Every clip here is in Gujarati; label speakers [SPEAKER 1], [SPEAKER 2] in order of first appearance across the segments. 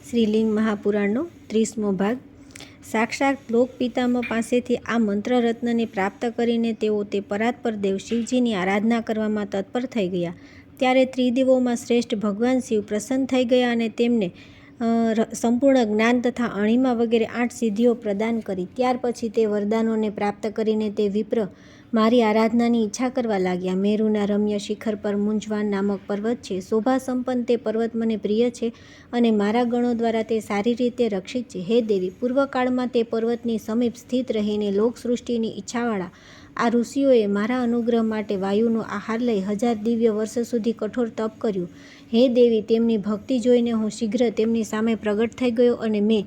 [SPEAKER 1] શ્રીલિંગ મહાપુરાણનો 30મો ભાગ। સાક્ષાત લોકપિતામહ પાસેથી આ મંત્રરત્નને પ્રાપ્ત કરીને તેઓ તે પરાત્પર દેવ શિવજીની આરાધના કરવામાં તત્પર થઈ ગયા। ત્યારે ત્રિદેવોમાં શ્રેષ્ઠ ભગવાન શિવ પ્રસન્ન થઈ ગયા અને તેમને સંપૂર્ણ જ્ઞાન તથા અણિમા વગેરે 8 સિદ્ધિઓ પ્રદાન કરી। ત્યાર પછી તે વરદાનોને પ્રાપ્ત કરીને તે વિપ્ર મારી આરાધનાની ઈચ્છા કરવા લાગ્યા। મેરુના રમ્ય શિખર પર મુંજવાન નામક પર્વત છે। શોભા સંપન્ન તે પર્વત મને પ્રિય છે અને મારા ગણો દ્વારા તે સારી રીતે રક્ષિત છે। હે દેવી, પૂર્વકાળમાં તે પર્વતની સમીપ સ્થિત રહીને લોકસૃષ્ટિની ઈચ્છાવાળા આ ઋષિઓએ મારા અનુગ્રહ માટે વાયુનો આહાર લઈ 1000 દિવ્ય વર્ષ સુધી કઠોર તપ કર્યું। હે દેવી, તેમની ભક્તિ જોઈને હું શીઘ્ર તેમની સામે પ્રગટ થઈ ગયો અને મેં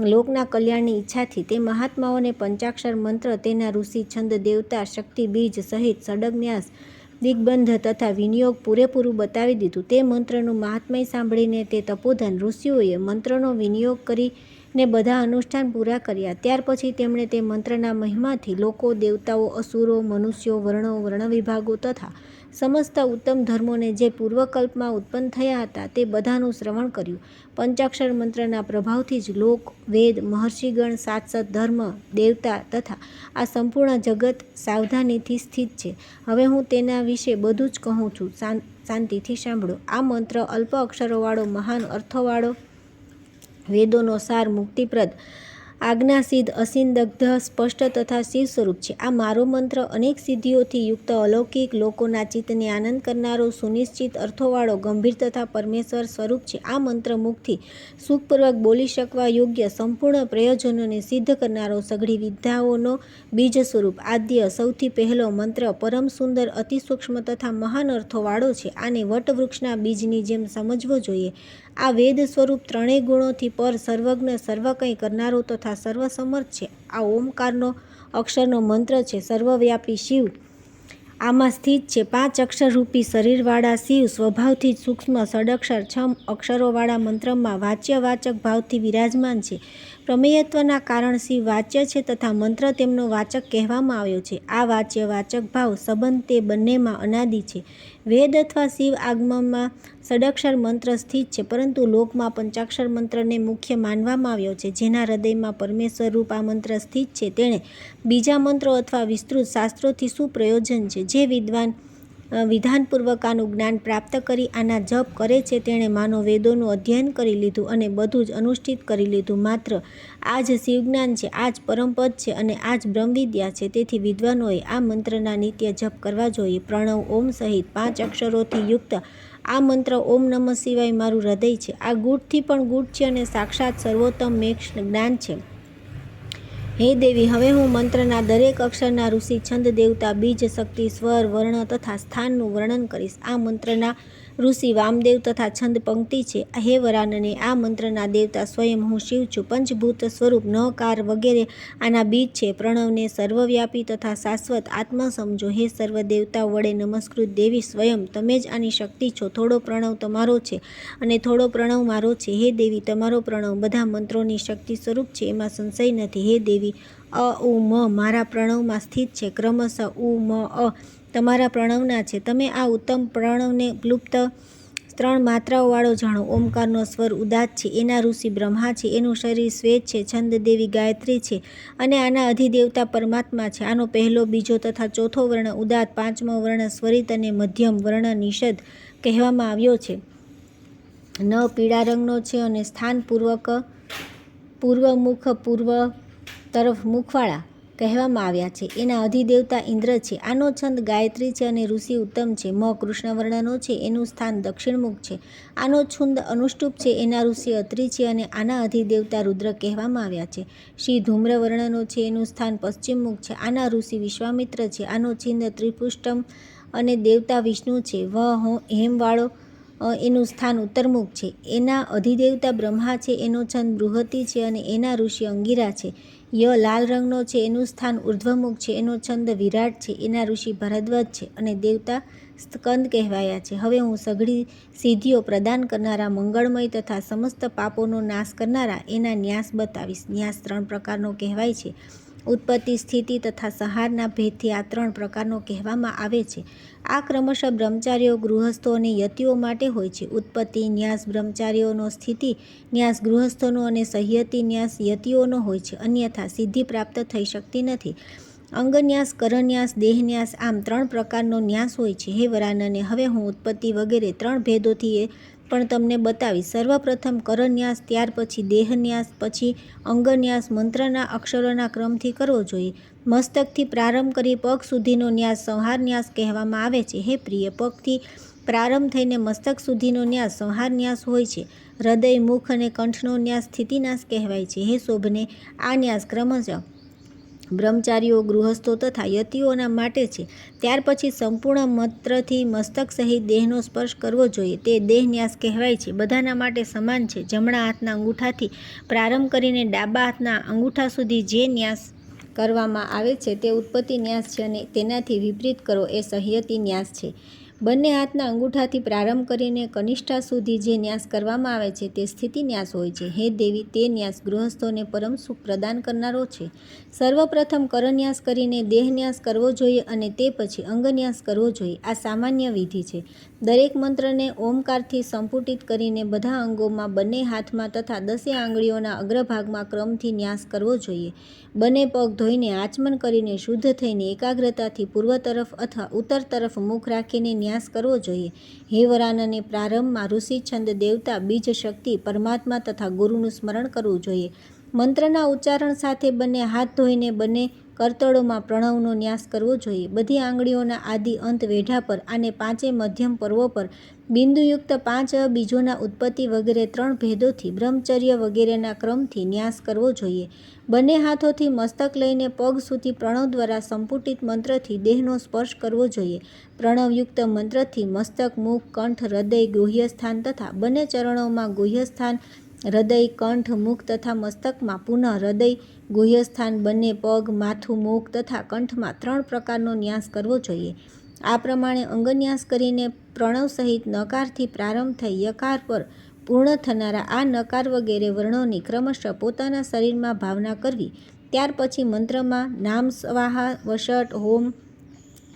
[SPEAKER 1] લોકના કલ્યાણની ઈચ્છાથી તે મહાત્માઓને પંચાક્ષર મંત્ર, તેના ઋષિ, છંદ, દેવતા, શક્તિ, બીજ સહિત ષડન્યાસ, દિગ્બંધ તથા વિનિયોગ પૂરેપૂરું બતાવી દીધું। તે મંત્રનું મહાત્મય સાંભળીને તે તપોધન ઋષિઓએ મંત્રનો વિનિયોગ કરીને બધા અનુષ્ઠાન પૂરા કર્યા। ત્યાર પછી તેમણે તે મંત્રના મહિમાથી લોકો, દેવતાઓ, અસુરો, મનુષ્યો, વર્ણો, વર્ણવિભાગો તથા સમસ્ત ઉત્તમ ધર્મોને જે પૂર્વકલ્પમાં ઉત્પન્ન થયા હતા તે બધાનું શ્રવણ કર્યું। પંચાક્ષર મંત્રના પ્રભાવથી જ લોક, વેદ, મહર્ષિગણ, સાતસત ધર્મ, દેવતા તથા આ સંપૂર્ણ જગત સાવધાનીથી સ્થિત છે। હવે હું તેના વિશે બધું જ કહું છું, શાંતિથી સાંભળો। આ મંત્ર અલ્પ અક્ષરોવાળો, મહાન અર્થોવાળો, વેદોનો સાર, મુક્તિપ્રદ, આજ્ઞાસિદ્ધ, અસિંદગ્ધ, સ્પષ્ટ તથા શિવ સ્વરૂપ છે। આ મારો મંત્ર અનેક સિદ્ધિઓથી યુક્ત, અલૌકિક, લોકોના ચિત્તને આનંદ કરનારો, સુનિશ્ચિત અર્થોવાળો, ગંભીર તથા પરમેશ્વર સ્વરૂપ છે। આ મંત્ર મુખથી સુખપૂર્વક બોલી શકવા યોગ્ય, સંપૂર્ણ પ્રયોજનોને સિદ્ધ કરનારો, સઘળી વિદ્યાઓનો બીજ સ્વરૂપ, આદ્ય, સૌથી પહેલો મંત્ર, પરમ સુંદર, અતિ સૂક્ષ્મ તથા મહાન અર્થોવાળો છે। આને વટવૃક્ષના બીજની જેમ સમજવો જોઈએ। આ વેદ સ્વરૂપ, ત્રણેય ગુણોથી પર, સર્વજ્ઞ, સર્વ કંઈ કરનારો તથા સર્વસમર્થ છે। આ ઓમકારનો અક્ષરનો મંત્ર છે। સર્વવ્યાપી શિવ આમાં સ્થિત છે। 5 અક્ષરરૂપી શરીરવાળા શિવ સ્વભાવથી જ સૂક્ષ્મ, ષડક્ષર 6 અક્ષરોવાળા મંત્રમાં વાચ્યવાચક ભાવથી વિરાજમાન છે। પ્રમેયત્વના કારણ શિવ વાચ્ય છે તથા મંત્ર તેમનો વાચક કહેવામાં આવ્યો છે। આ વાચ્ય-વાચક ભાવ સંબંધ તે બંનેમાં અનાદિ છે। વેદ અથવા શિવ આગમમાં ષડક્ષર મંત્ર સ્થિત છે, પરંતુ લોકમાં પંચાક્ષર મંત્રને મુખ્ય માનવામાં આવ્યો છે। જેના હૃદયમાં પરમેશ્વર રૂપ આ મંત્ર સ્થિત છે તેણે બીજા મંત્રો અથવા વિસ્તૃત શાસ્ત્રોથી શું પ્રયોજન છે? જે વિદ્વાન વિધાનપૂર્વક આનું જ્ઞાન પ્રાપ્ત કરી આના જપ કરે છે તેણે માનો વેદોનું અધ્યયન કરી લીધું અને બધું જ અનુષ્ઠિત કરી લીધું। માત્ર આ જ શિવજ્ઞાન છે, આ જ પરમપદ છે અને આ જ બ્રહ્મવિદ્યા છે। તેથી વિદ્વાનોએ આ મંત્રના નિત્ય જપ કરવા જોઈએ। પ્રણવ ઓમ સહિત 5 અક્ષરોથી યુક્ત આ મંત્ર ઓમ નમઃ શિવાય મારું હૃદય છે। આ ગૂઢથી પણ ગૂઢ છે અને સાક્ષાત સર્વોત્તમ મેઘ જ્ઞાન છે। હે દેવી, હવે હું મંત્રના દરેક અક્ષરના ઋષિ, છંદ, દેવતા, બીજ, શક્તિ, સ્વર, વર્ણ તથા સ્થાનનું વર્ણન કરીશ। આ મંત્રના ઋષિ વામદેવ તથા છંદ પંક્તિ છે। હે વરાનને, આ મંત્રના દેવતા સ્વયં હું શિવ છું। પંચભૂત સ્વરૂપ નકાર વગેરે આના બીજ છે। પ્રણવને સર્વવ્યાપી તથા શાશ્વત આત્મા સમજો। હે સર્વ દેવતાઓ વડે નમસ્કૃત દેવી, સ્વયં તમે જ આની શક્તિ છો। થોડો પ્રણવ તમારો છે અને થોડો પ્રણવ મારો છે। હે દેવી, તમારો પ્રણવ બધા મંત્રોની શક્તિ સ્વરૂપ છે, એમાં સંશય નથી। હે દેવી, અ, ઉ, મ મારા પ્રણવમાં સ્થિત છે। ક્રમશઃ ઉ, મ, અ તમારા પ્રણવના છે। તમે આ ઉત્તમ પ્રણવને ક્લુપ્ત 3 માત્રાઓવાળો જાણો। ઓમકારનો સ્વર ઉદાત્ત છે, એના ઋષિ બ્રહ્મા છે, એનું શરીર શ્વેત છે, છંદ દેવી ગાયત્રી છે અને આના અધિદેવતા પરમાત્મા છે। આનો પહેલો, બીજો તથા ચોથો વર્ણ ઉદાત્ત, 5મો વર્ણ સ્વરિત અને મધ્યમ વર્ણ નિષદ કહેવામાં આવ્યો છે। ન પીળા રંગનો છે અને સ્થાન પૂર્વમુખ, પૂર્વ તરફ મુખવાળા કહેવામાં આવ્યા છે। એના અધિદેવતા ઇન્દ્ર છે। આનો છંદ ગાયત્રી છે અને ઋષિ ઉત્તમ છે। મ કૃષ્ણ વર્ણનો છે, એનું સ્થાન દક્ષિણમુખ છે। આનો છંદ અનુષ્ટુપ છે, એના ઋષિ અત્રિ છે અને આના અધિદેવતા રુદ્ર કહેવામાં આવ્યા છે। શી ધૂમ્ર વર્ણનો છે, એનું સ્થાન પશ્ચિમમુખ છે। આના ઋષિ વિશ્વામિત્ર છે। આનો છિન્દ ત્રિપુષ્ટમ અને દેવતા વિષ્ણુ છે। વ હેમવાળો એનું સ્થાન ઉત્તરમુખ છે। એના અધિદેવતા બ્રહ્મા છે। એનો છંદ બૃહતિ છે અને એના ઋષિ અંગિરા છે। ય લાલ રંગનો છે, એનું સ્થાન ઉર્ધ્વમુખ છે। એનો છંદ વિરાટ છે। એના ઋષિ ભરદ્વાજ છે અને દેવતા સ્કંદ કહેવાયા છે। હવે હું સઘળી સિદ્ધિઓ પ્રદાન કરનારા, મંગળમય તથા સમસ્ત પાપોનો નાશ કરનારા એના ન્યાસ બતાવીશ। ન્યાસ 3 પ્રકારનો કહેવાય છે। ઉત્પત્તિ, સ્થિતિ તથા સંહારના ભેદથી આ 3 પ્રકારનો કહેવામાં આવે છે. આ ક્રમશઃ બ્રહ્મચારીઓ, ગૃહસ્થો અને યતિઓ માટે હોય છે. ઉત્પત્તિ ન્યાસ બ્રહ્મચારીઓનો, સ્થિતિ ન્યાસ ગૃહસ્થોનો અને સંહતિ ન્યાસ યતિઓનો હોય છે. અન્યથા સિદ્ધિ પ્રાપ્ત થઈ શકતી નથી. અંગન્યાસ, કરન્યાસ, દેહન્યાસ આમ 3 પ્રકારનો ન્યાસ હોય છે. હે વરાનને, હવે હું ઉત્પત્તિ વગેરે 3 ભેદોથી પણ તમને બતાવીશ. સર્વપ્રથમ કરન્યાસ, ત્યાર પછી દેહન્યાસ, પછી અંગન્યાસ. મંત્રના અક્ષરોના ક્રમથી કરવો જોઈએ. મસ્તકથી પ્રારંભ કરી પગ સુધીનો ન્યાસ સંહાર ન્યાસ કહેવામાં આવે છે. હે પ્રિય, પગથી પ્રારંભ થઈને મસ્તક સુધીનો ન્યાસ સંહાર ન્યાસ હોય છે. હૃદય, મુખ અને કંઠનો ન્યાસ સ્થિતિનાશ કહેવાય છે. હે શોભને, આ ન્યાસ ક્રમશઃ બ્રહ્મચારીઓ, ગૃહસ્થો તથા યતિઓના માટે છે. ત્યાર પછી સંપૂર્ણ મંત્રથી મસ્તક સહિત દેહનો સ્પર્શ કરવો જોઈએ. તે દેહ ન્યાસ કહેવાય છે. બધાના માટે સમાન છે. જમણા હાથના અંગૂઠાથી પ્રારંભ કરીને ડાબા હાથના અંગૂઠા સુધી જે ન્યાસ કરવામાં આવે છે તે ઉત્પત્તિ ન્યાસ છે, અને તેનાથી વિપરીત કરો એ સંહતિ ન્યાસ છે. બંને હાથના અંગૂઠાથી પ્રારંભ કરીને કનિષ્ઠા સુધી જે ન્યાસ કરવામાં આવે છે તે સ્થિતિ ન્યાસ હોય છે. હે દેવી, તે ન્યાસ ગૃહસ્થોને પરમ સુખ પ્રદાન કરનારો છે. સર્વપ્રથમ કરન્યાસ કરીને દેહન્યાસ કરવો જોઈએ અને તે પછી અંગન્યાસ કરવો જોઈએ. આ સામાન્ય વિધિ છે. દરેક મંત્રને ઓમકારથી સંપુટિત કરીને બધા અંગોમાં, બંને હાથમાં તથા 10 આંગળીઓના અગ્રભાગમાં ક્રમથી ન્યાસ કરવો જોઈએ. બંને પગ ધોઈને, આચમન કરીને, શુદ્ધ થઈને, એકાગ્રતાથી પૂર્વ તરફ અથવા ઉત્તર તરફ મુખ રાખીને ન્યાસ કરવો જોઈએ. હે વરાનને, પ્રારંભમાં ઋષિ, છંદ, દેવતા, બીજ, શક્તિ, પરમાત્મા તથા ગુરુનું સ્મરણ કરવું જોઈએ. મંત્રના ઉચ્ચારણ સાથે બંને હાથ ધોઈને બંને કરતળોમાં પ્રણવનો ન્યાસ કરવો જોઈએ. બધી આંગળીઓના આદિ અંત વેઢા પર અને 5 મધ્યમ પર્વો પર બિંદુયુક્ત 5 બીજોના ઉત્પત્તિ વગેરે 3 ભેદોથી બ્રહ્મચર્ય વગેરેના ક્રમથી ન્યાસ કરવો જોઈએ. બંને હાથોથી મસ્તક લઈને પગ સુધી પ્રણવ દ્વારા સંપુટિત મંત્રથી દેહનો સ્પર્શ કરવો જોઈએ. પ્રણવયુક્ત મંત્રથી મસ્તક, મુખ, કંઠ, હૃદય, ગુહ્યસ્થાન તથા બંને ચરણોમાં ગુહ્યસ્થાન, હૃદય, કંઠ, મુખ તથા મસ્તકમાં પુનઃ હૃદય, ગુહ્યસ્થાન, બંને પગ, માથું, મુખ તથા કંઠમાં 3 પ્રકારનો ન્યાસ કરવો જોઈએ. આ પ્રમાણે અંગન્યાસ કરીને પ્રણવ સહિત નકારથી પ્રારંભ થઈ યકાર પર પૂર્ણ થનારા આ નકાર વગેરે વર્ણોની ક્રમશઃ પોતાના શરીરમાં ભાવના કરવી. ત્યાર પછી મંત્રમાં નામ, સ્વાહા, વષટ, હોમ,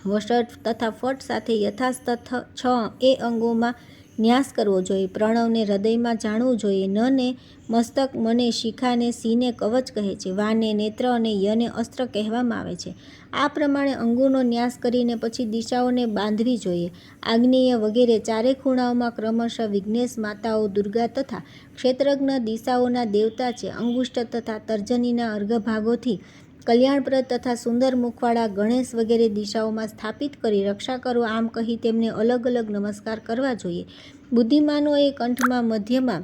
[SPEAKER 1] વષટ તથા ફટ સાથે યથાસ્થ 6 અંગોમાં ન્યાસ કરવો જોઈએ. પ્રણવને હૃદયમાં જાણવું જોઈએ. નને મસ્તક, મને શિખાને, સીને કવચ કહે છે, વાને નેત્ર અને યને અસ્ત્ર કહેવામાં આવે છે. આ પ્રમાણે અંગોનો ન્યાસ કરીને પછી દિશાઓને બાંધવી જોઈએ. આગ્નેય વગેરે 4 ખૂણાઓમાં ક્રમશઃ વિઘ્નેશ, માતાઓ દુર્ગા તથા ક્ષેત્રજ્ઞ દિશાઓના દેવતા છે. અંગુષ્ઠ તથા તર્જનીના અર્ઘભાગોથી કલ્યાણપ્રદ તથા સુંદર મુખવાળા ગણેશ વગેરે દિશાઓમાં સ્થાપિત કરી રક્ષા કરો. આમ કહી તેમને અલગ અલગ નમસ્કાર કરવા જોઈએ. બુદ્ધિમાનોએ કંઠમાં, મધ્યમાં,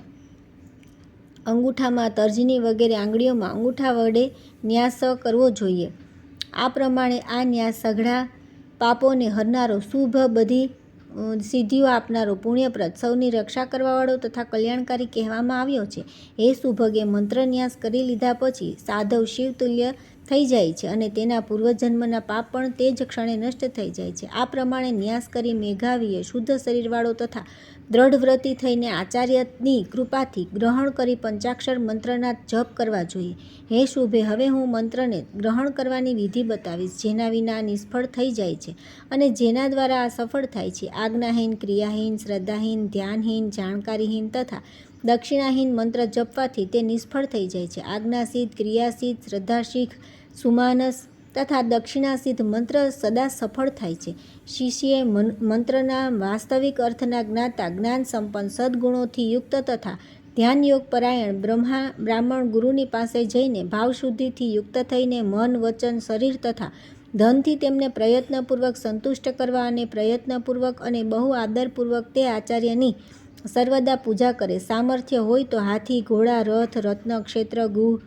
[SPEAKER 1] અંગૂઠામાં, તર્જની વગેરે આંગળીઓમાં અંગૂઠા વડે ન્યાસ કરવો જોઈએ. આ પ્રમાણે આ ન્યાસ સઘળા પાપોને હરનારો, શુભ, બધી સિદ્ધિઓ આપનારો, પુણ્યપ્રદ, સૌની રક્ષા કરવાવાળો તથા કલ્યાણકારી કહેવામાં આવ્યો છે. હે સુભગે, મંત્ર ન્યાસ કરી લીધા પછી સાધવ શિવતુલ્ય થઈ જાય છે અને તેના પૂર્વજન્મના પાપ પણ તે જ ક્ષણે નષ્ટ થઈ જાય છે. આ પ્રમાણે ન્યાસ કરી મેઘાવીએ, શુદ્ધ શરીરવાળો તથા દ્રઢવ્રતી થઈને આચાર્યની કૃપાથી ગ્રહણ કરી પંચાક્ષર મંત્રના જપ કરવા જોઈએ. હે શુભે, હવે હું મંત્રને ગ્રહણ કરવાની વિધિ બતાવીશ, જેના વિના નિષ્ફળ થઈ જાય છે અને જેના દ્વારા આ સફળ થાય છે. આજ્ઞાહીન, ક્રિયાહીન, શ્રદ્ધાહીન, ધ્યાનહીન, જાણકારીહીન તથા દક્ષિણાહીન મંત્ર જપવાથી તે નિષ્ફળ થઈ જાય છે. આજ્ઞાસિદ્ધ, ક્રિયાસિદ્ધ, શ્રદ્ધાસિદ્ધ, સુમાનસ તથા દક્ષિણાસિદ્ધ મંત્ર સદા સફળ થાય છે. શિષ્યે મંત્રના વાસ્તવિક અર્થના જ્ઞાતા, જ્ઞાન સંપન્ન, સદ્ગુણોથી યુક્ત તથા ધ્યાનયોગ પરાયણ બ્રાહ્મણ ગુરુની પાસે જઈને ભાવશુદ્ધિથી યુક્ત થઈને મન, વચન, શરીર તથા ધનથી તેમને પ્રયત્નપૂર્વક સંતુષ્ટ કરવા અને પ્રયત્નપૂર્વક અને બહુ આદરપૂર્વક તે આચાર્યની સર્વદા પૂજા કરે. સામર્થ્ય હોય તો હાથી, ઘોડા, રથ, રત્ન, ક્ષેત્ર, ગુહ,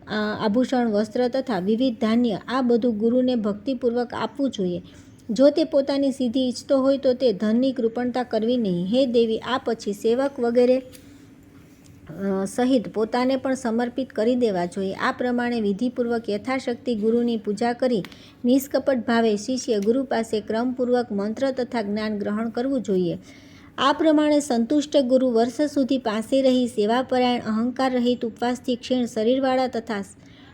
[SPEAKER 1] આભૂષણ, વસ્ત્ર તથા વિવિધ ધાન્ય આ બધું ગુરુને ભક્તિપૂર્વક આપવું જોઈએ. જો તે પોતાની સિદ્ધિ ઈચ્છતો હોય તો તે ધનની કૃપણતા કરવી નહીં. હે દેવી, આ પછી સેવક વગેરે સહિત પોતાને પણ સમર્પિત કરી દેવા જોઈએ. આ પ્રમાણે વિધિપૂર્વક યથાશક્તિ ગુરુની પૂજા કરી નિષ્કપટ ભાવે શિષ્ય ગુરુ પાસે ક્રમપૂર્વક મંત્ર તથા જ્ઞાન ગ્રહણ કરવું જોઈએ. આ પ્રમાણે સંતુષ્ટ ગુરુ વર્ષ સુધી પાસે રહી સેવાપરાયણ, અહંકાર રહિત, ઉપવાસથી ક્ષીણ શરીરવાળા તથા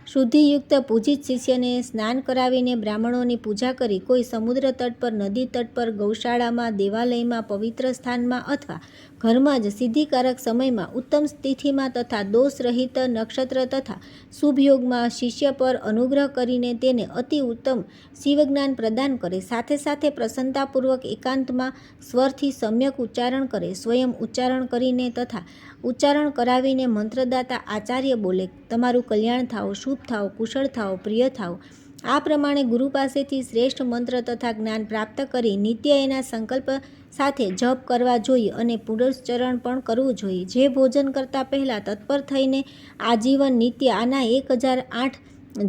[SPEAKER 1] શુદ્ધિયુક્ત પૂજિત શિષ્યને સ્નાન કરાવીને બ્રાહ્મણોની પૂજા કરી કોઈ સમુદ્ર તટ પર, નદી તટ પર, ગૌશાળામાં, દેવાલયમાં, પવિત્ર સ્થાનમાં અથવા ઘરમાં જ સિદ્ધિકારક સમયમાં, ઉત્તમ તિથિમાં તથા દોષરહિત નક્ષત્ર તથા શુભ યોગમાં શિષ્ય પર અનુગ્રહ કરીને તેને અતિ ઉત્તમ શિવજ્ઞાન પ્રદાન કરે. સાથે સાથે પ્રસન્નતાપૂર્વક એકાંતમાં સ્વરથી સમ્યક ઉચ્ચારણ કરે. સ્વયં ઉચ્ચારણ કરીને તથા ઉચ્ચારણ કરાવીને મંત્રદાતા આચાર્ય બોલે, તમારું કલ્યાણ થાઓ, શુભ થાઓ, કુશળ થાઓ, પ્રિય થાઓ. આ પ્રમાણે ગુરુ પાસેથી શ્રેષ્ઠ મંત્ર તથા જ્ઞાન પ્રાપ્ત કરી નિત્ય એના સંકલ્પ સાથે જપ કરવા જોઈએ અને પુરસ્ચરણ પણ કરવું જોઈએ. જે ભોજન કરતાં પહેલાં તત્પર થઈને આજીવન નિત્ય આના 1008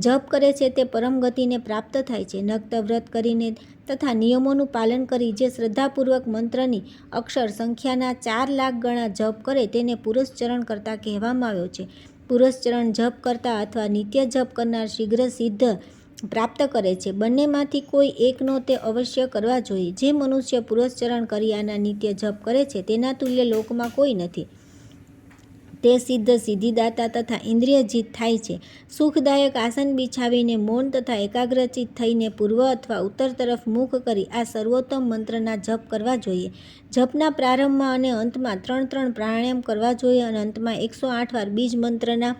[SPEAKER 1] જપ કરે છે તે પરમ ગતિને પ્રાપ્ત થાય છે. નક્ત વ્રત કરીને તથા નિયમોનું પાલન કરી જે શ્રદ્ધાપૂર્વક મંત્રની અક્ષર સંખ્યાના 4 લાખ ગણા જપ કરે તેને પુરસ્ચરણ કરતા કહેવામાં આવ્યો છે. પુરસ્ચરણ જપ કરતા અથવા નિત્ય જપ કરનાર શીઘ્ર સિદ્ધ પ્રાપ્ત કરે છે. બંનેમાંથી કોઈ એકનો તે અવશ્ય કરવા જોઈએ. જે મનુષ્ય પુરસ્ચરણ કરી આના નિત્ય જપ કરે છે તેના તુલ્ય લોકમાં કોઈ નથી. તે સિદ્ધ, સિદ્ધિદાતા તથા ઇન્દ્રિય જીત થાય છે. સુખદાયક આસન બિછાવીને મૌન તથા એકાગ્રચિત થઈને પૂર્વ અથવા ઉત્તર તરફ મુખ કરી આ સર્વોત્તમ મંત્રના જપ કરવા જોઈએ. જપના પ્રારંભમાં અને અંતમાં 3 પ્રાણાયામ કરવા જોઈએ અને અંતમાં 108 વાર બીજ મંત્રના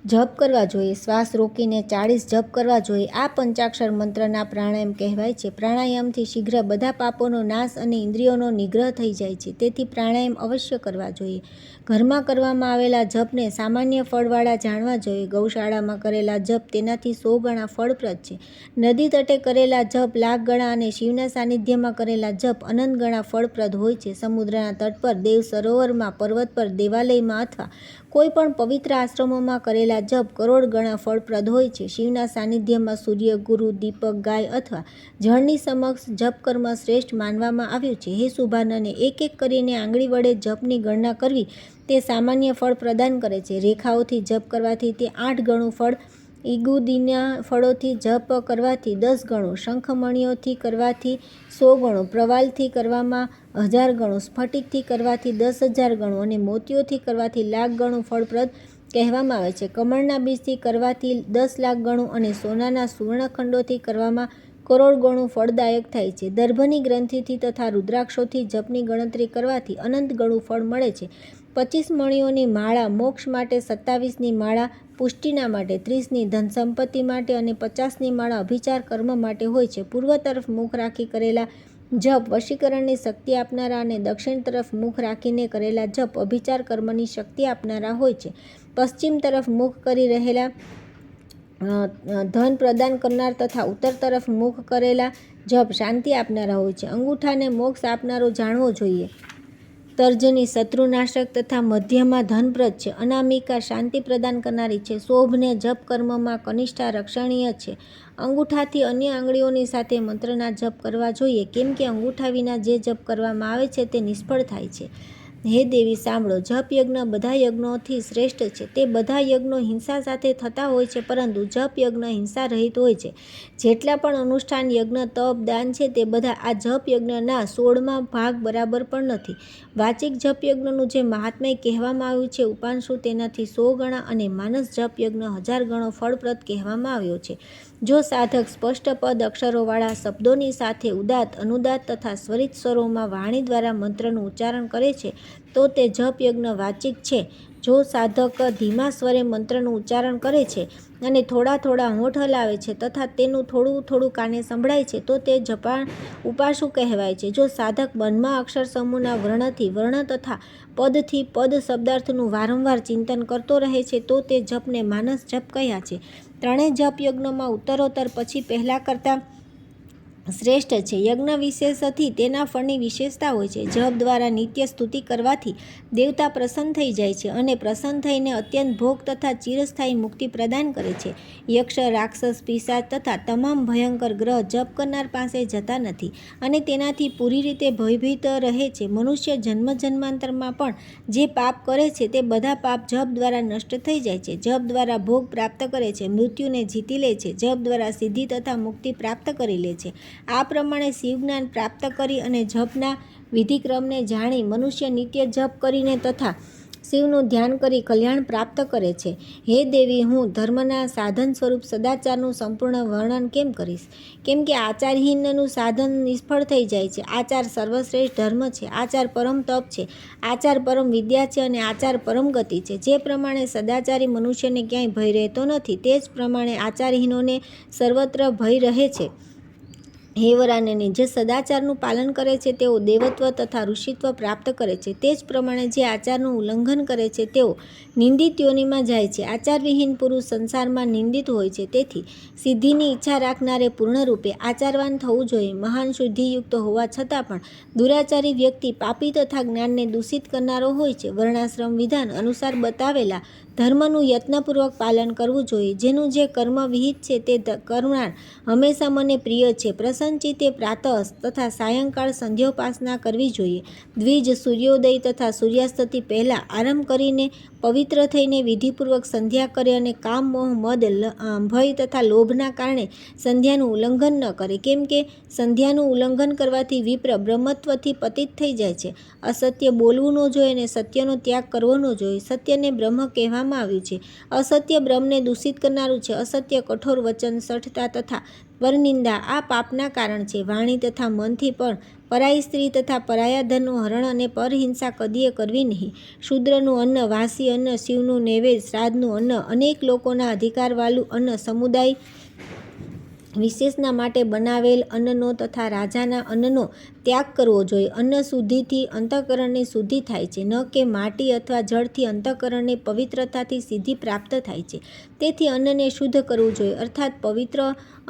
[SPEAKER 1] જપ કરવા જોઈએ. શ્વાસ રોકીને 40 જપ કરવા જોઈએ. આ પંચાક્ષર મંત્રના પ્રાણાયામ કહેવાય છે. પ્રાણાયામથી શીઘ્ર બધા પાપોનો નાશ અને ઇન્દ્રિયોનો નિગ્રહ થઈ જાય છે. તેથી પ્રાણાયામ અવશ્ય કરવા જોઈએ. ઘરમાં કરવામાં આવેલા જપને સામાન્ય ફળવાળા જાણવા જોઈએ. ગૌશાળામાં કરેલા જપ તેનાથી 100 ગણા ફળપ્રદ છે. નદી તટે કરેલા જપ લાખ ગણા અને શિવના સાનિધ્યમાં કરેલા જપ અનંત ગણા ફળપ્રદ હોય છે. સમુદ્રના તટ પર, દેવ સરોવરમાં, પર્વત પર, દેવાલયમાં અથવા કોઈ પણ પવિત્ર આશ્રમોમાં કરેલા જપ કરોડ ગણા ફળપ્રદ હોય છે. શિવના સાનિધ્યમાં સૂર્ય, ગુરુ, દીપક, ગાય અથવા જળની સમક્ષ જપ કર્મ શ્રેષ્ઠ માનવામાં આવ્યું છે. હે શુભાનને, એક એક કરીને આંગળી વડે જપની ગણના કરવી તે સામાન્ય ફળ પ્રદાન કરે છે. રેખાઓથી જપ કરવાથી તે 8 ગણું ફળ, ઈગુદીના ફળોથી જપ કરવાથી 10 ગણું, શંખમણીઓથી કરવાથી 100 ગણું, પ્રવાલથી કરવામાં 1000 ગણું, સ્ફટિકથી કરવાથી 10,000 ગણું અને મોતીઓથી કરવાથી લાખ ગણું ફળપ્રદ કહેવામાં આવે છે. કમળના બીજથી કરવાથી 10 લાખ ગણું અને સોનાના સુવર્ણખંડોથી કરવામાં કરોડ ગણું ફળદાયક થાય છે. દર્ભની ગ્રંથિથી તથા રુદ્રાક્ષોથી જપની ગણતરી કરવાથી અનંત ગણું ફળ મળે છે. 25 મણીઓની માળા મોક્ષ માટે, 27ની માળા પુષ્ટિના માટે, 30ની ધન સંપત્તિ માટે અને 50ની માળા અભિચાર કર્મ માટે હોય છે. પૂર્વ તરફ મુખ રાખી કરેલા જપ વશીકરણની શક્તિ આપનારા અને દક્ષિણ તરફ મુખ રાખીને કરેલા જપ અભિચાર કર્મની શક્તિ આપનારા હોય છે. પશ્ચિમ તરફ મુખ કરી રહેલા ધન પ્રદાન કરનાર તથા ઉત્તર તરફ મુખ કરેલા જપ શાંતિ આપનારા હોય છે. અંગૂઠાને મોક્ષ આપનારો જાણવો જોઈએ. તર્જની શત્રુનાશક તથા મધ્યમાં ધનપ્રદ છે. અનામિકા શાંતિ પ્રદાન કરનારી છે. શોભને જપ કર્મમાં કનિષ્ઠા રક્ષણીય છે. અંગૂઠાથી અન્ય આંગળીઓની સાથે મંત્રના જપ કરવા જોઈએ, કેમ કે અંગૂઠા વિના જે જપ કરવામાં આવે છે તે નિષ્ફળ થાય છે. હે દેવી સાંભળો, જપ યજ્ઞ બધા યજ્ઞોથી શ્રેષ્ઠ છે. તે બધા યજ્ઞો હિંસા સાથે થતા હોય છે, પરંતુ જપ યજ્ઞ હિંસા રહિત હોય છે. જેટલા પણ અનુષ્ઠાન, યજ્ઞ, તપ, દાન છે તે બધા આ જપ યજ્ઞના 16મા ભાગ બરાબર પણ નથી. વાચિક જપ યજ્ઞનું જે મહાત્મ્ય કહેવામાં આવ્યું છે ઉપાંશુ તેનાથી 100 ગણા અને માનસ જપ યજ્ઞ 1000 ગણો ફળપ્રદ કહેવામાં આવ્યો છે. જો સાધક સ્પષ્ટ પદ અક્ષરોવાળા શબ્દોની સાથે ઉદાત્ત, અનુદાત્ત તથા સ્વરિત સ્વરોમાં વાણી દ્વારા મંત્રનું ઉચ્ચારણ કરે છે તો તે જપ યજ્ઞ વાચિક છે. જો સાધક ધીમા સ્વરે મંત્રનું ઉચ્ચારણ કરે છે અને થોડા થોડા હોઠ હલાવે છે તથા તેનું થોડું થોડું કાને સંભળાય છે તો તે ઉપાસુ કહેવાય છે. જો સાધક મનમાં અક્ષર સમૂહના વર્ણથી વર્ણ તથા પદથી પદ શબ્દાર્થનું વારંવાર ચિંતન કરતો રહે છે તો તે જપને માનસ જપ કહ્યા છે. ત્રણેય જપ યજ્ઞોમાં ઉત્તરોત્તર પછી પહેલા કરતાં શ્રેષ્ઠ છે. યજ્ઞ વિશેષથી તેના ફળની વિશેષતા હોય છે. જપ દ્વારા નિત્ય સ્તુતિ કરવાથી દેવતા પ્રસન્ન થઈ જાય છે અને પ્રસન્ન થઈને અત્યંત ભોગ તથા ચિરસ્થાયી મુક્તિ પ્રદાન કરે છે. યક્ષ, રાક્ષસ, પિશાચ તથા તમામ ભયંકર ગ્રહ જપ કરનાર પાસે જતા નથી અને તેનાથી પૂરી રીતે ભયભીત રહે છે. મનુષ્ય જન્મ જન્માંતરમાં પણ જે પાપ કરે છે તે બધા પાપ જપ દ્વારા નષ્ટ થઈ જાય છે. જપ દ્વારા ભોગ પ્રાપ્ત કરે છે, મૃત્યુને જીતી લે છે. જપ દ્વારા સિદ્ધિ તથા મુક્તિ પ્રાપ્ત કરી લે છે. આ પ્રમાણે શિવજ્ઞાન પ્રાપ્ત કરી અને જપના વિધિક્રમને જાણી મનુષ્ય નિત્ય જપ કરીને તથા શિવનું ધ્યાન કરી કલ્યાણ પ્રાપ્ત કરે છે. હે દેવી, હું ધર્મના સાધન સ્વરૂપ સદાચારનું સંપૂર્ણ વર્ણન કેમ કરીશ? કેમ કે આચારહીનનું સાધન નિષ્ફળ થઈ જાય છે. આચાર સર્વશ્રેષ્ઠ ધર્મ છે. આચાર પરમ તપ છે. આચાર પરમ વિદ્યા છે અને આચાર પરમ ગતિ છે. જે પ્રમાણે સદાચારી મનુષ્યને ક્યાંય ભય રહેતો નથી, તે જ પ્રમાણે આચારહીનોને સર્વત્ર ભય રહે છે. હે વરાનની, જે સદાચારનું પાલન કરે છે તેઓ દેવત્વ તથા ઋષિત્વ પ્રાપ્ત કરે છે. તે જ પ્રમાણે જે આચારનું ઉલ્લંઘન કરે છે તેઓ નિંદિત યોનિમાં જાય છે. આચારવિહીન પુરુષ સંસારમાં નિંદિત હોય છે. તેથી સિદ્ધિની ઈચ્છા રાખનારે પૂર્ણરૂપે આચારવાન થવું જોઈએ. મહાન શુદ્ધિયુક્ત હોવા છતાં પણ દુરાચારી વ્યક્તિ પાપી તથા જ્ઞાનને દૂષિત કરનારો હોય છે. વર્ણાશ્રમ વિધાન અનુસાર બતાવેલા ધર્મનું યત્નપૂર્વક પાલન કરવું જોઈએ. જેનું જે કર્મ વિહિત છે તે કરનાર હંમેશા મને પ્રિય છે. પ્રસન્નચિત્તે પ્રાતઃ તથા સાયંકાળ સંધ્યોપાસના કરવી જોઈએ. દ્વિજ, સૂર્યોદય તથા સૂર્યાસ્તથી પહેલાં આરંભ કરીને પવિત્ર થઈને વિધિપૂર્વક સંધ્યા કરે અને કામ, મોહ, મદ, ભય તથા લોભના કારણે સંધ્યાનું ઉલ્લંઘન ન કરે. કેમ કે સંધ્યાનું ઉલ્લંઘન કરવાથી વિપ્ર બ્રહ્મત્વથી પતિત થઈ જાય છે. અસત્ય બોલવું ન જોઈએ અને સત્યનો ત્યાગ કરવો ન જોઈએ. સત્યને બ્રહ્મ કહેવામાં આવ્યું છે. અસત્ય બ્રહ્મને દૂષિત કરનારું છે. અસત્ય કઠોર વચન, સઠતા તથા પરનિંદા આ પાપના કારણ છે. વાણી તથા મનથી પણ પરાઈ સ્ત્રી તથા પરાયા ધનનું હરણ અને પરહિંસા કદીએ કરવી નહીં. શૂદ્રનું અન્ન, વાસી અન્ન, શિવનું નૈવેદ્ય, શ્રાદ્ધનું અન્ન, અનેક લોકોના અધિકારવાળું અન્ન, સમુદાય વિશેષના માટે બનાવેલ અન્નનો તથા રાજાના અન્નનો ત્યાગ કરવો જોઈએ. અન્ન શુદ્ધિથી અંતઃકરણની શુદ્ધિ થાય છે, ન કે માટી અથવા જળથી અંતઃકરણની પવિત્રતાથી સિદ્ધિ પ્રાપ્ત થાય છે. તેથી અન્નને શુદ્ધ કરવું જોઈએ, અર્થાત પવિત્ર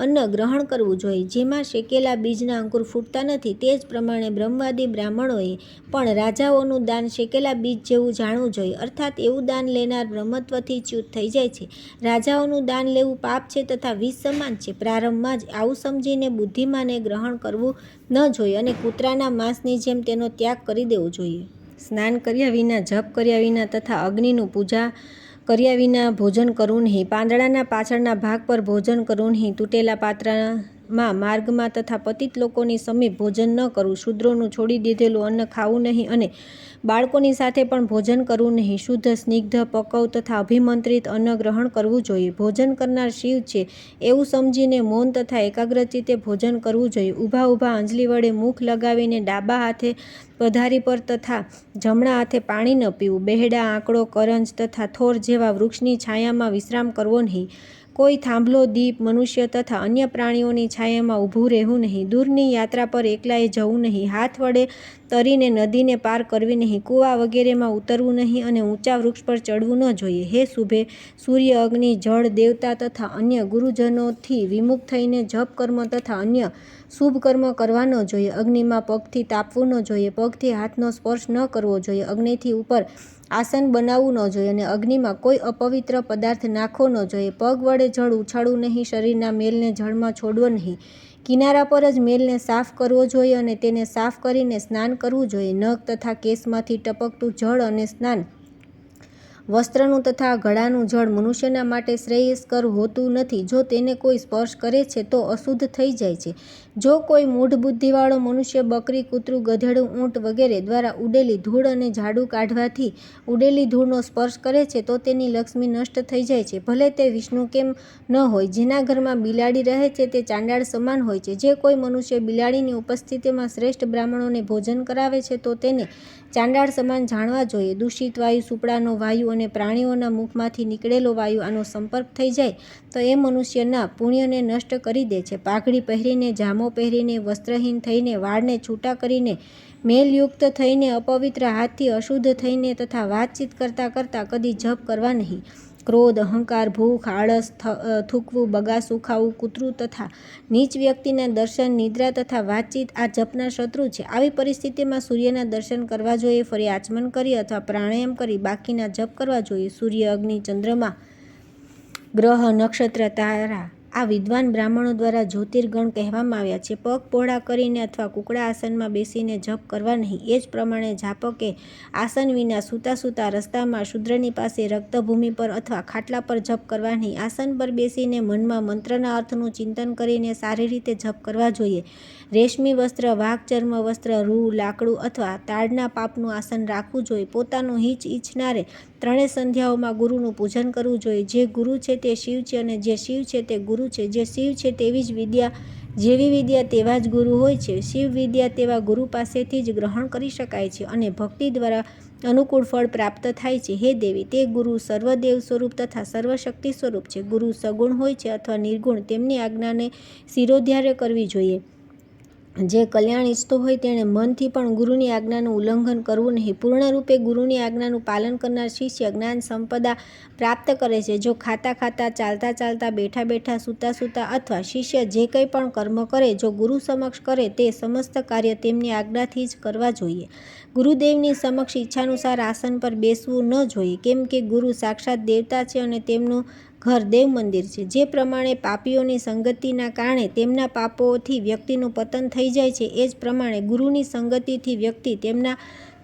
[SPEAKER 1] અન્ન ગ્રહણ કરવું જોઈએ. જેમાં શેકેલા બીજના અંકુર ફૂટતા નથી, તે જ પ્રમાણે બ્રહ્મવાદી બ્રાહ્મણોએ પણ રાજાઓનું દાન શેકેલા બીજ જેવું જાણવું જોઈએ, અર્થાત એવું દાન લેનાર બ્રહ્મત્વથી ચ્યુત થઈ જાય છે. રાજાઓનું દાન લેવું પાપ છે તથા વિષ સમાન છે. પ્રારંભમાં જ આવું સમજીને બુદ્ધિમાને ગ્રહણ કરવું ન જોઈએ અને કૂતરાના માંસની જેમ તેનો ત્યાગ કરી દેવો જોઈએ. સ્નાન કર્યા વિના, જપ કર્યા વિના તથા અગ્નિનું પૂજા કર્યા વિના ભોજન કરવું નહીં. પાંદડાના પાછળના ભાગ પર ભોજન કરવું નહીં. તૂટેલા પાત્રમાં, માર્ગમાં તથા પતિત લોકોની સમીપ ભોજન ન કરવું. શૂદ્રોનું છોડી દીધેલું અન્ન ખાવું નહીં અને બાળકોની સાથે પણ ભોજન કરવું નહીં. શુદ્ધ, સ્નિગ્ધ, પકવ તથા અભિમંત્રિત અન્ન ગ્રહણ કરવું જોઈએ. ભોજન કરનાર શિવ છે એવું સમજીને મૌન તથા એકાગ્રચિત્તે ભોજન કરવું જોઈએ. ઊભા ઊભા અંજલિ વડે મુખ લગાવીને ડાબા હાથે પધારી પર તથા જમણા હાથે પાણી ન પીવું. બેહડા, આંકડો, કરંજ તથા થોર જેવા વૃક્ષની છાયામાં વિશ્રામ કરવો નહીં. કોઈ થાંભલો, દીપ, મનુષ્ય તથા અન્ય પ્રાણીઓની છાયામાં ઊભું રહેવું નહીં. દૂરની યાત્રા પર એકલાએ જવું નહીં. હાથ વડે તરીને નદીને પાર કરવી નહીં. કૂવા વગેરેમાં ઉતરવું નહીં અને ઊંચા વૃક્ષ પર ચડવું ન જોઈએ. હે શુભે, સૂર્ય, અગ્નિ, જળ, દેવતા તથા અન્ય ગુરુજનોથી વિમુખ થઈને જપ કર્મ તથા અન્ય શુભ કર્મ કરવા ન જોઈએ. અગ્નિમાં પગથી તાપવું ન જોઈએ. પગથી હાથનો સ્પર્શ ન કરવો જોઈએ. અગ્નિથી ઉપર આસન બનાવવું ન જોઈએ અને અગ્નિમાં કોઈ અપવિત્ર પદાર્થ નાખવો ન જોઈએ. પગ વડે જળ ઉછાળવું નહીં. શરીરના મેલને જળમાં છોડવો નહીં. કિનારા પર જ મેલને સાફ કરવો જોઈએ અને તેને સાફ કરીને સ્નાન કરવું જોઈએ. નખ તથા કેસમાંથી ટપકતું જળ અને સ્નાન વસ્ત્રનું તથા ઘડાનું જળ મનુષ્યના માટે શ્રેયસ્કર હોતું નથી. જો તેને કોઈ સ્પર્શ કરે છે તો અશુદ્ધ થઈ જાય છે. જો કોઈ મૂઢ બુદ્ધિવાળો મનુષ્ય બકરી, કૂતરું, ગધેડું, ઊંટ વગેરે દ્વારા ઉડેલી ધૂળ અને ઝાડુ કાઢવાથી ઉડેલી ધૂળનો સ્પર્શ કરે છે તો તેની લક્ષ્મી નષ્ટ થઈ જાય છે, ભલે તે વિષ્ણુ કેમ ન હોય. જેના ઘરમાં બિલાડી રહે છે તે ચાંડાળ સમાન હોય છે. જે કોઈ મનુષ્ય બિલાડીની ઉપસ્થિતિમાં શ્રેષ્ઠ બ્રાહ્મણોને ભોજન કરાવે છે તો તેને ચાંડાળ સમાન જાણવા જોઈએ. દૂષિત વાયુ, સુપડાનો વાયુ અને પ્રાણીઓના મુખમાંથી નીકળેલો વાયુ આનો સંપર્ક થઈ જાય તો એ મનુષ્યના પુણ્યને નષ્ટ કરી દે છે. પાઘડી પહેરીને, જામો પહેરીને, વસ્ત્રહીન થઈને, વાળને છૂટા કરીને, મેલયુક્ત થઈને, અપવિત્ર હાથથી અશુદ્ધ થઈને તથા વાતચીત કરતાં કરતાં કદી જપ કરવા નહીં. ક્રોધ, અહંકાર, ભૂખ, આળસ, થૂકવું, બગાસું ખાવું, કૂતરું તથા નીચ વ્યક્તિના દર્શન, નિદ્રા તથા વાતચીત આ જપના શત્રુ છે. આવી પરિસ્થિતિમાં સૂર્યના દર્શન કરવા જોઈએ. ફરી આચમન કરી અથવા પ્રાણાયામ કરી બાકીના જપ કરવા જોઈએ. સૂર્ય, અગ્નિ, ચંદ્રમા, ગ્રહ, નક્ષત્ર, તારા આ વિદ્વાન બ્રાહ્મણો દ્વારા જ્યોતિર્ગણ કહેવામાં આવ્યા છે. પગ પહોળા કરીને અથવા કુકડા આસનમાં બેસીને જપ કરવા નહીં. એ જ પ્રમાણે જાપકે આસન વિના સૂતા સૂતા રસ્તામાં શૂદ્રની પાસે રક્તભૂમિ પર અથવા ખાટલા પર જપ કરવા નહીં. આસન પર બેસીને મનમાં મંત્રના અર્થનું ચિંતન કરીને સારી રીતે જપ કરવા જોઈએ. રેશમી વસ્ત્ર, વાઘ ચર્મ વસ્ત્ર, રૂ, લાકડું અથવા તાડના પાપનું આસન રાખવું જોઈએ. પોતાનું હિત ઈચ્છનારે ત્રણેય સંધ્યાઓમાં ગુરુનું પૂજન કરવું જોઈએ. જે ગુરુ છે તે શિવ છે અને જે શિવ છે તે ગુરુ છે. જે શિવ છે તેવી જ વિદ્યા, જેવી વિદ્યા તેવા જ ગુરુ હોય છે. શિવ વિદ્યા તેવા ગુરુ પાસેથી જ ગ્રહણ કરી શકાય છે અને ભક્તિ દ્વારા અનુકૂળ ફળ પ્રાપ્ત થાય છે. હે દેવી, તે ગુરુ સર્વદેવ સ્વરૂપ તથા સર્વશક્તિ સ્વરૂપ છે. ગુરુ સગુણ હોય છે અથવા નિર્ગુણ, તેમની આજ્ઞાને શિરોધાર્ય કરવી જોઈએ. જે કલ્યાણ ઈચ્છતો હોય તેણે મનથી પણ ગુરુની આજ્ઞાનું ઉલ્લંઘન કરવું નહીં. પૂર્ણરૂપે ગુરુની આજ્ઞાનું પાલન કરનાર શિષ્ય જ્ઞાન સંપદા પ્રાપ્ત કરે છે. જો ખાતા ખાતા, ચાલતા ચાલતા, બેઠા બેઠા, સૂતા સૂતા અથવા શિષ્ય જે કંઈ પણ કર્મ કરે, જો ગુરુ સમક્ષ કરે તે સમસ્ત કાર્ય તેમની આજ્ઞાથી જ કરવા જોઈએ. ગુરુદેવની સમક્ષ ઈચ્છાનુસાર આસન પર બેસવું ન જોઈએ, કેમ કે ગુરુ સાક્ષાત દેવતા છે અને તેમનું ઘર દેવ મંદિર છે. જે પ્રમાણે પાપીઓની સંગતિના કારણે તેમના પાપોથી વ્યક્તિનું પતન થઈ જાય છે, એ જ પ્રમાણે ગુરુની સંગતિથી વ્યક્તિ તેમના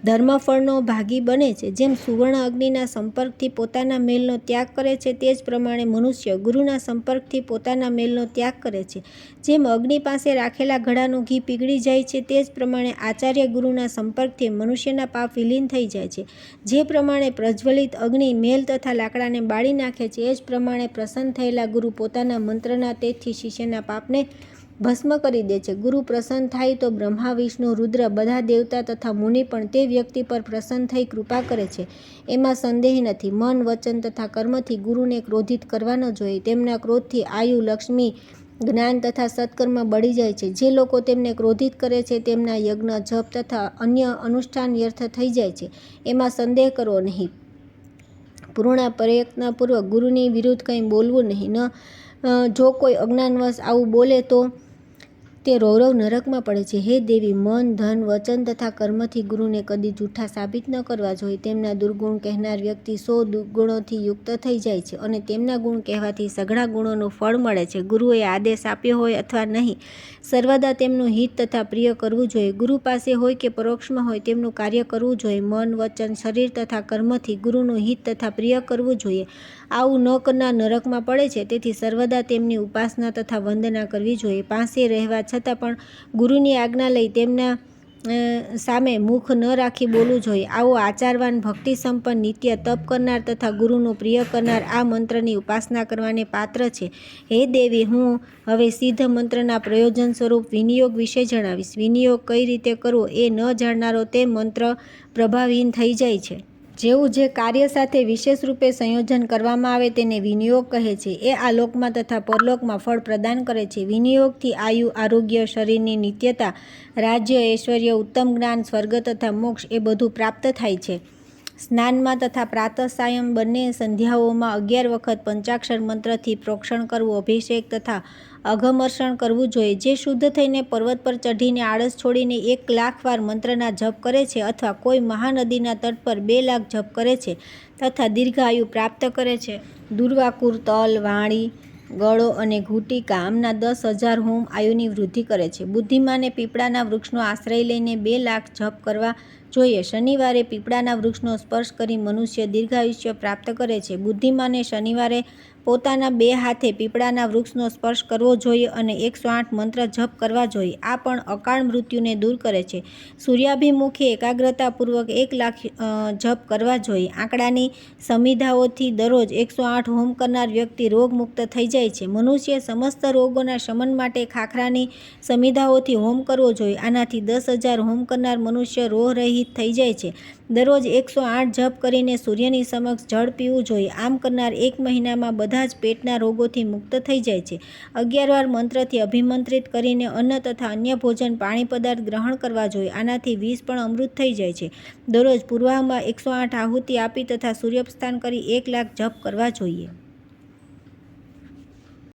[SPEAKER 1] ધર્મફળનો ભાગી બને છે. જેમ સુવર્ણ અગ્નિના સંપર્કથી પોતાના મેલનો ત્યાગ કરે છે, તે જ પ્રમાણે મનુષ્ય ગુરુના સંપર્કથી પોતાના મેલનો ત્યાગ કરે છે. જેમ અગ્નિ પાસે રાખેલા ઘડાનું ઘી પીગળી જાય છે, તે જ પ્રમાણે આચાર્ય ગુરુના સંપર્કથી મનુષ્યના પાપ વિલીન થઈ જાય છે. જે પ્રમાણે પ્રજ્વલિત અગ્નિ મેલ તથા લાકડાને બાળી નાખે છે, એ જ પ્રમાણે પ્રસન્ન થયેલા ગુરુ પોતાના મંત્રના તેજથી શિષ્યના પાપને ભસ્મ કરી દે છે. ગુરુ પ્રસન્ન થાય તો બ્રહ્મા, વિષ્ણુ, રુદ્ર, બધા દેવતા તથા મુનિ પણ તે વ્યક્તિ પર પ્રસન્ન થઈ કૃપા કરે છે. એમાં સંદેહ નથી. મન, વચન તથા કર્મથી ગુરુને ક્રોધિત કરવા ન જોઈએ. તેમના ક્રોધથી આયુ, લક્ષ્મી, જ્ઞાન તથા સત્કર્મ બળી જાય છે. જે લોકો તેમને ક્રોધિત કરે છે તેમના યજ્ઞ, જપ તથા અન્ય અનુષ્ઠાન વ્યર્થ થઈ જાય છે. એમાં સંદેહ કરવો નહીં. પૂર્ણ પ્રયત્નપૂર્વક ગુરુની વિરુદ્ધ કંઈ બોલવું નહીં. જો કોઈ અજ્ઞાનવશ આવું બોલે તો તે રૌરવ નરકમાં પડે છે. હે દેવી, મન, ધન, વચન તથા કર્મથી ગુરુને કદી જૂઠા સાબિત ન કરવા જોઈએ. તેમના દુર્ગુણ કહેનાર વ્યક્તિ 100 દુર્ગુણોથી યુક્ત થઈ જાય છે અને તેમના ગુણ કહેવાથી સઘળા ગુણોનું ફળ મળે છે. ગુરુએ આદેશ આપ્યો હોય અથવા નહીં, સર્વદા તેમનું હિત તથા પ્રિય કરવું જોઈએ. ગુરુ પાસે હોય કે પરોક્ષમાં હોય, તેમનું કાર્ય કરવું જોઈએ. મન, વચન, શરીર તથા કર્મથી ગુરુનું હિત તથા પ્રિય કરવું જોઈએ. આવું ન કરનાર નરકમાં પડે છે. તેથી સર્વદા તેમની ઉપાસના તથા વંદના કરવી જોઈએ. પાસે રહેવા છતાં પણ ગુરુની આજ્ઞા લઈ તેમના સામે મુખ ન રાખી બોલવું જોઈએ. આવો આચારવાન, ભક્તિ સંપન્ન, નિત્ય તપ કરનાર તથા ગુરુનું પ્રિય કરનાર આ મંત્રની ઉપાસના કરવાને પાત્ર છે. હે દેવી, હું હવે સિદ્ધ મંત્રના પ્રયોજન સ્વરૂપ વિનિયોગ વિશે જણાવીશ. વિનિયોગ કઈ રીતે કરવો એ ન જાણનારો તે મંત્ર પ્રભાવહીન થઈ જાય છે. જેવું જે કાર્ય સાથે વિશેષ રૂપે સંયોજન કરવામાં આવે તેને વિનિયોગ કહે છે. એ આલોકમાં તથા પરલોકમાં ફળ પ્રદાન કરે છે. વિનિયોગથી આયુ, આરોગ્ય, શરીરની નિત્યતા, રાજ્ય, ઐશ્વર્ય, ઉત્તમ જ્ઞાન, સ્વર્ગ તથા મોક્ષ એ બધું પ્રાપ્ત થાય છે. સ્નાનમાં તથા પ્રાતઃ સાયં બંને સંધ્યાઓમાં 11 વખત પંચાક્ષર મંત્રથી પ્રોક્ષણ કરવું, અભિષેક તથા અઘમર્ષણ કરવું જોઈએ. જે શુદ્ધ થઈને પર્વત પર ચઢીને આળસ છોડીને 1 લાખ વાર મંત્રના જપ કરે છે અથવા કોઈ મહાનદીના તટ પર 2 લાખ જપ કરે છે તથા દીર્ઘાયુ પ્રાપ્ત કરે છે. દુર્વાકુર, તલ, વાણી, ગળો અને ઘૂંટિકા આમના 10,000 હોમ આયુની વૃદ્ધિ કરે છે. બુદ્ધિમાને પીપળાના વૃક્ષનો આશ્રય લઈને 2 લાખ જપ કરવા જોઈએ. શનિવારે પીપળાના વૃક્ષનો સ્પર્શ કરી મનુષ્ય દીર્ઘાયુષ્ય પ્રાપ્ત કરે છે. બુદ્ધિમાને શનિવારે પોતાના 2 હાથે પીપળાના વૃક્ષનો સ્પર્શ કરવો જોઈએ અને 108 મંત્ર જપ કરવા જોઈએ. આ પણ અકાળ મૃત્યુને દૂર કરે છે. સૂર્યાભિમુખે એકાગ્રતાપૂર્વક 1 લાખ જપ કરવા જોઈએ. આંકડાની સમિધાઓથી દરરોજ 108 હોમ કરનાર વ્યક્તિ રોગમુક્ત થઈ જાય છે. મનુષ્ય સમસ્ત રોગોના શમન માટે ખાખરાની સમિધાઓથી હોમ કરવો જોઈએ. આનાથી 10,000 હોમ કરનાર મનુષ્ય રોગરહિત થઈ જાય છે. દરરોજ 108 જપ કરીને સૂર્યની સમક્ષ જળ પીવું જોઈએ. આમ કરનાર 1 મહિનામાં બધા જ પેટના રોગોથી મુક્ત થઈ જાય છે. 11 વાર મંત્રથી અભિમંત્રિત કરીને અન્ન તથા અન્ય ભોજન, પાણી પદાર્થ ગ્રહણ કરવા જોઈએ. આનાથી વિષ પણ અમૃત થઈ જાય છે. દરરોજ પૂર્વાહમાં 108 આહુતિ આપી તથા સૂર્યસ્નાન કરી 1 લાખ જપ કરવા જોઈએ.